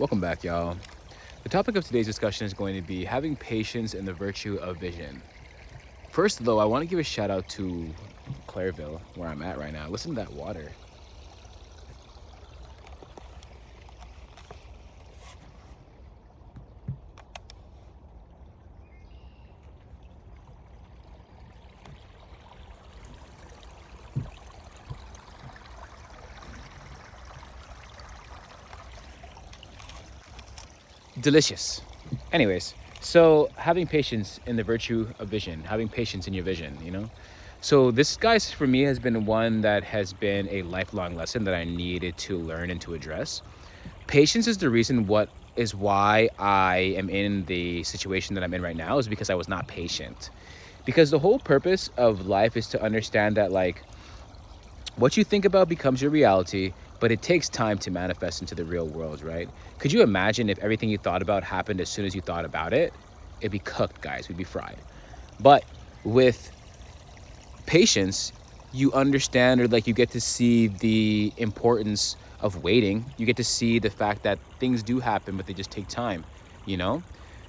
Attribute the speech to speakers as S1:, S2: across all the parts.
S1: Welcome back, y'all. The topic of today's discussion is going to be having patience and the virtue of vision. First, though, I want to give a shout out to Clairville, where I'm at right now. Listen to that water. Delicious. Anyways, so having patience in the virtue of vision, having patience in your vision. So this, guys, for me has been one that has been a lifelong lesson that I needed to learn and to address. Patience is the reason what is why I am in the situation that I'm in right now is because I was not patient. Because the whole purpose of life is to understand that like what you think about becomes your reality, but it takes time to manifest into the real world, right? Could you imagine if everything you thought about happened as soon as you thought about it? It'd be cooked, guys. We'd be fried. But with patience, you understand, or like you get to see the importance of waiting. You get to see the fact that things do happen, but they just take time, you know?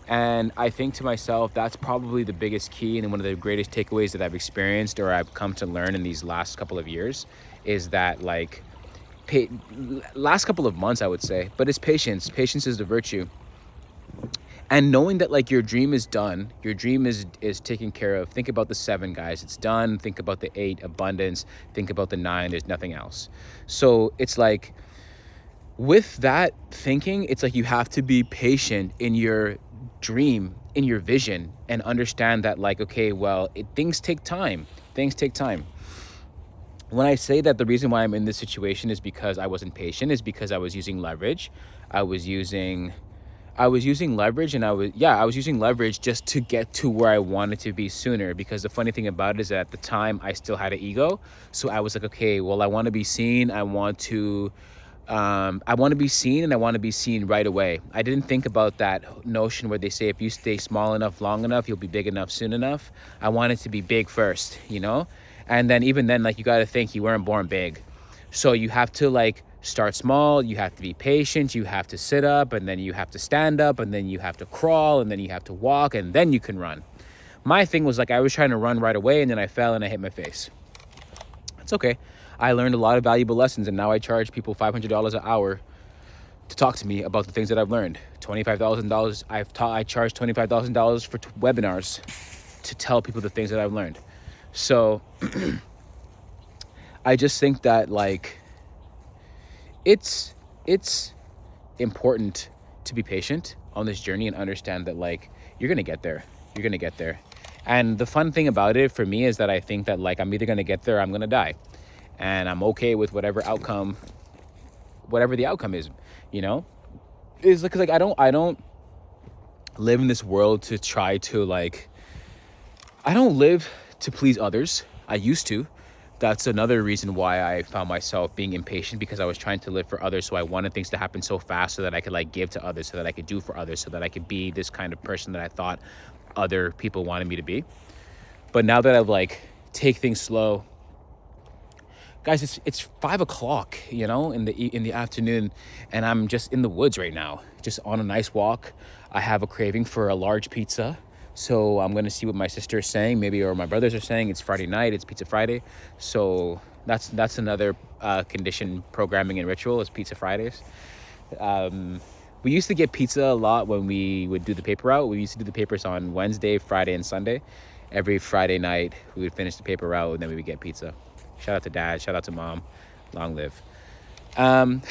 S1: And I think to myself, that's probably the biggest key and one of the greatest takeaways that I've experienced or I've come to learn in these last couple of years is that like pa- last couple of months, I would say, but it's patience. Patience is the virtue. And knowing that like your dream is done, your dream is taken care of. Think about the 7, guys, it's done. Think about the 8, abundance. Think about the 9, there's nothing else. So it's like with that thinking, it's like you have to be patient in your dream, in your vision, and understand that like, okay, well, things take time. Things take time. When I say that the reason why I'm in this situation is because I wasn't patient, is because I was using leverage. I was using leverage, and I was using leverage just to get to where I wanted to be sooner. Because the funny thing about it is that at the time I still had an ego. So I was like, okay, well, I want to be seen. I want to be seen, and I want to be seen right away. I didn't think about that notion where they say if you stay small enough long enough, you'll be big enough soon enough. I wanted to be big first, you know? And then even then, like, you got to think you weren't born big. So you have to like start small, you have to be patient, you have to sit up, and then you have to stand up, and then you have to crawl, and then you have to walk, and then you can run. My thing was like I was trying to run right away, and then I fell and I hit my face. It's okay. I learned a lot of valuable lessons, and now I charge people $500 an hour to talk to me about the things that I've learned. $25,000. I charge $25,000 for webinars to tell people the things that I've learned. So I just think that like it's important to be patient on this journey and understand that like you're gonna get there. You're gonna get there. And the fun thing about it for me is that I think that like I'm either gonna get there or I'm gonna die. And I'm okay with whatever the outcome is, you know? Is because like I don't live in this world to try to like I don't live to please others. I used to. That's another reason why I found myself being impatient, because I was trying to live for others. So I wanted things to happen so fast so that I could like give to others, so that I could do for others, so that I could be this kind of person that I thought other people wanted me to be. But now that I've like take things slow, guys, it's 5 o'clock, in the afternoon, and I'm just in the woods right now, just on a nice walk. I have a craving for a large pizza. So I'm going to see what my sister is saying, maybe, or my brothers are saying. It's Friday night. It's Pizza Friday. So that's another condition programming and ritual is Pizza Fridays. We used to get pizza a lot when we would do the paper route. We used to do the papers on Wednesday, Friday, and Sunday. Every Friday night, we would finish the paper route, and then we would get pizza. Shout out to dad. Shout out to mom. Long live. Um,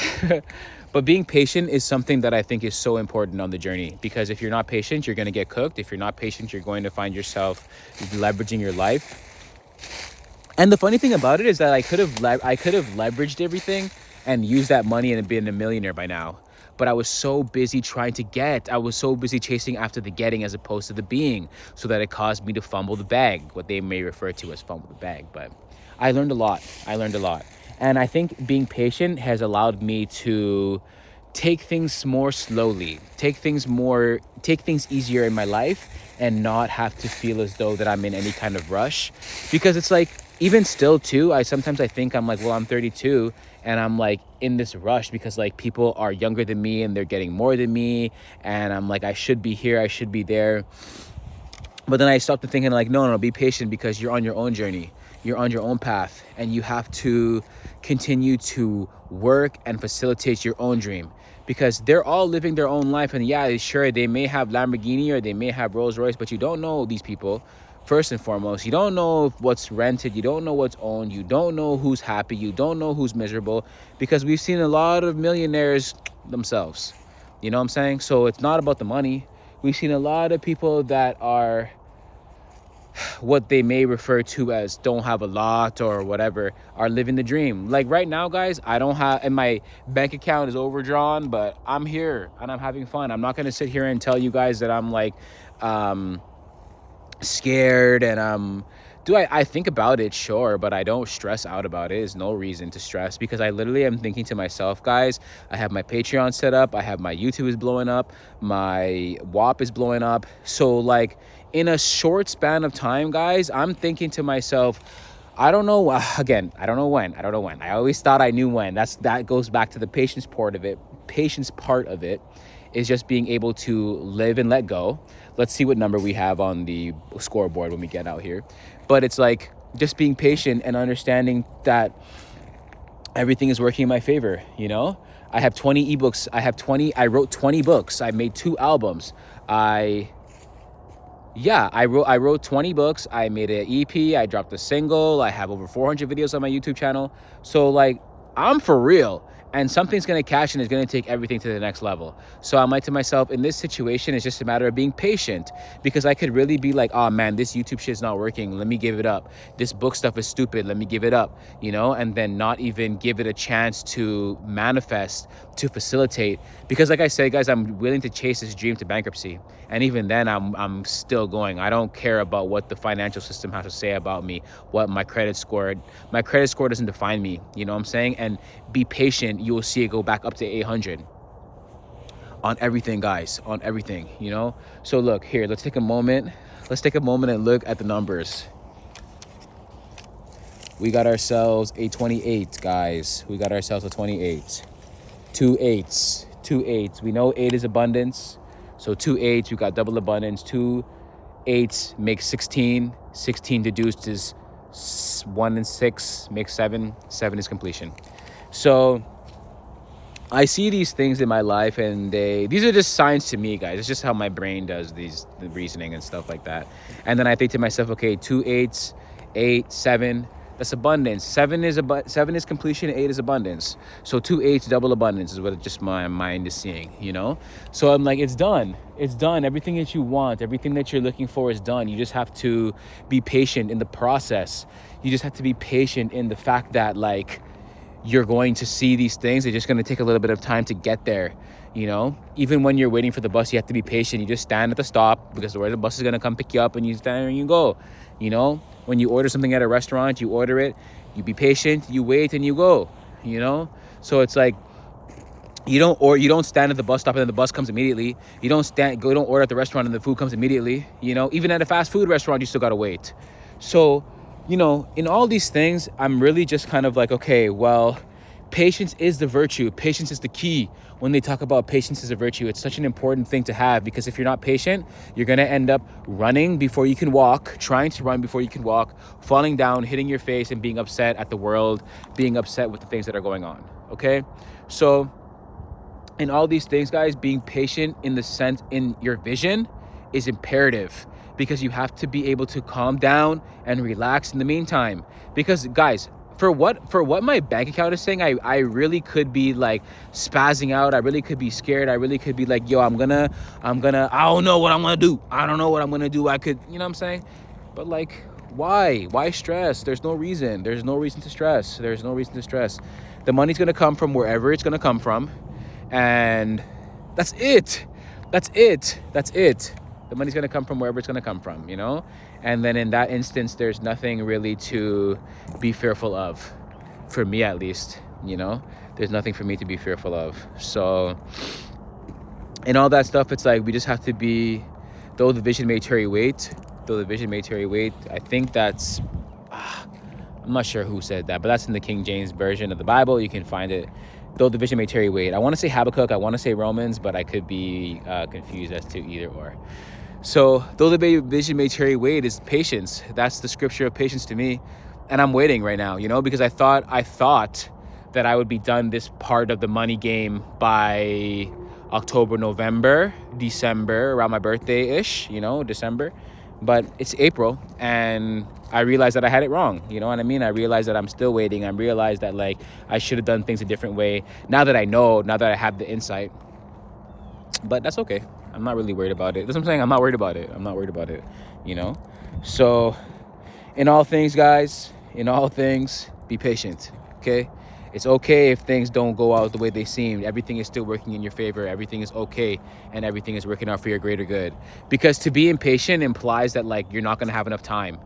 S1: but being patient is something that I think is so important on the journey, because if you're not patient, you're going to get cooked. If you're not patient, you're going to find yourself leveraging your life. And the funny thing about it is that I could have leveraged everything and used that money and been a millionaire by now. But I was so busy trying to get. I was so busy chasing after the getting as opposed to the being, so that it caused me to fumble the bag, what they may refer to as fumble the bag. But I learned a lot. And I think being patient has allowed me to take things more slowly, take things easier in my life, and not have to feel as though that I'm in any kind of rush. Because it's like even still too, I think I'm like, well, I'm 32 and I'm like in this rush because like people are younger than me and they're getting more than me, and I'm like, I should be here, I should be there. But then I stopped thinking like, no, be patient, because you're on your own journey. You're on your own path, and you have to continue to work and facilitate your own dream, because they're all living their own life. And yeah, sure, they may have Lamborghini or they may have Rolls Royce, but you don't know these people. First and foremost, you don't know what's rented, you don't know what's owned, you don't know who's happy, you don't know who's miserable, because we've seen a lot of millionaires themselves. You know what I'm saying? So it's not about the money. We've seen a lot of people that are what they may refer to as don't have a lot or whatever, are living the dream. Like right now, guys, I don't have, and my bank account is overdrawn, but I'm here and I'm having fun. I'm not going to sit here and tell you guys that I'm like scared and I think about it, sure, but I don't stress out about it. There's no reason to stress, because I literally am thinking to myself, guys, I have my Patreon set up, I have my YouTube is blowing up, my WAP is blowing up. So like in a short span of time, guys, I'm thinking to myself, I don't know, again, I don't know when. I always thought I knew when. That goes back to the patience part of it. Patience part of it is just being able to live and let go. Let's see what number we have on the scoreboard when we get out here. But it's like just being patient and understanding that everything is working in my favor, you know? I have 20 ebooks. I wrote 20 books. I made 2 albums. I wrote 20 books. I made an EP. I dropped a single. I have over 400 videos on my YouTube channel. So like, I'm for real. And something's going to catch and is going to take everything to the next level. So I'm like to myself, in this situation, it's just a matter of being patient, because I could really be like, oh man, this YouTube shit's not working. Let me give it up. This book stuff is stupid. Let me give it up, you know, and then not even give it a chance to manifest, to facilitate. Because like I said, guys, I'm willing to chase this dream to bankruptcy. And even then I'm still going. I don't care about what the financial system has to say about me, what my credit score doesn't define me. You know what I'm saying? And be patient. You will see it go back up to 800 on everything, guys, on everything, you know? So look here, let's take a moment and look at the numbers. We got ourselves a 28, guys. We got ourselves a 28. 2 8s. We know 8 is abundance. So 2 8s, we got double abundance. 2 8s makes 16. 16 deduced is 1 and 6 makes 7. 7 is completion. So I see these things in my life, and these are just signs to me, guys. It's just how my brain does the reasoning and stuff like that. And then I think to myself, okay, 2 8s, 8, 7, that's abundance. 7 is completion, 8 is abundance. So 2 8s, double abundance is what just my mind is seeing, you know? So I'm like, it's done. It's done. Everything that you want, everything that you're looking for is done. You just have to be patient in the process. You just have to be patient in the fact that like, you're going to see these things. They're just going to take a little bit of time to get there, you know? Even when you're waiting for the bus, you have to be patient. You just stand at the stop, because where the bus is going to come pick you up, and you stand there and you go, you know? When you order something at a restaurant, you order it, you be patient, you wait, and you go, you know? So it's like, you don't stand at the bus stop and then the bus comes immediately. You don't order at the restaurant and the food comes immediately, you know? Even at a fast food restaurant, you still got to wait. So, you know, in all these things, I'm really just kind of like, okay, well, patience is the virtue. Patience is the key. When they talk about patience as a virtue, it's such an important thing to have, because if you're not patient, you're going to end up running before you can walk, trying to run before you can walk, falling down, hitting your face, and being upset at the world, being upset with the things that are going on. Okay? So in all these things, guys, being patient in your vision is imperative, because you have to be able to calm down and relax in the meantime. Because guys, for what my bank account is saying, I really could be like spazzing out. I really could be scared. I really could be like, yo, I don't know what I'm gonna do. I don't know what I'm gonna do. I could, you know what I'm saying? But like, why stress? There's no reason to stress. The money's gonna come from wherever it's gonna come from, and that's it. The money's going to come from wherever it's going to come from, you know? And then in that instance, there's nothing really to be fearful of, for me at least, you know? There's nothing for me to be fearful of. So, and all that stuff, it's like, we just have to be, though the vision may carry weight, I think that's, I'm not sure who said that, but that's in the King James version of the Bible. You can find it. Though the vision may tarry, wait. I want to say Habakkuk, I want to say Romans, but I could be confused as to either or. So though the vision may tarry, wait is patience. That's the scripture of patience to me. And I'm waiting right now, because I thought that I would be done this part of the money game by October, November, December, around my birthday-ish, December. But it's April, and I realized that I had it wrong. You know what I mean? I realized that I'm still waiting. I realized that, I should have done things a different way. Now that I have the insight. But that's okay. I'm not really worried about it. That's what I'm saying. I'm not worried about it. So, in all things, guys, be patient, okay? It's okay if things don't go out the way they seem. Everything is still working in your favor. Everything is okay, and everything is working out for your greater good. Because to be impatient implies that, you're not going to have enough time.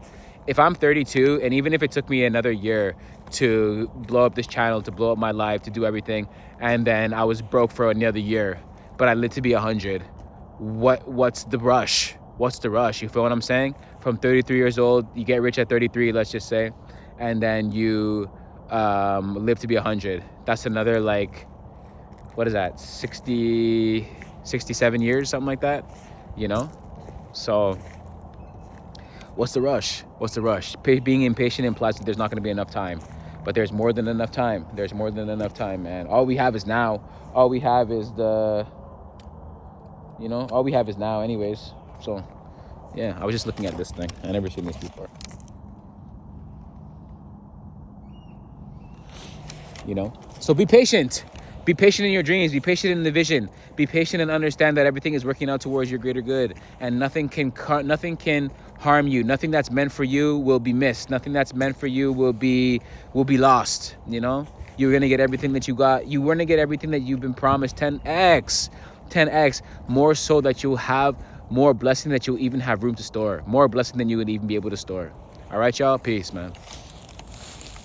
S1: If I'm 32, and even if it took me another year to blow up this channel, to blow up my life, to do everything, and then I was broke for another year, but I lived to be 100, what's the rush? What's the rush? You feel what I'm saying? From 33 years old, you get rich at 33, let's just say, and then you live to be 100. That's another, what is that, 67 years, something like that, So what's the rush? Being impatient implies that there's not going to be enough time, but there's more than enough time. Man. All we have is now. All we have is now anyways. So yeah, I was just looking at this thing. I never seen this before. So be patient. Be patient in your dreams. Be patient in the vision. Be patient and understand that everything is working out towards your greater good, and nothing can harm you. Nothing that's meant for you will be missed. Nothing that's meant for you will be lost. You're gonna get everything that you got. You're gonna get everything that you've been promised. 10x, more so that you'll have more blessing that you'll even have room to store. More blessing than you would even be able to store. All right, y'all. Peace, man.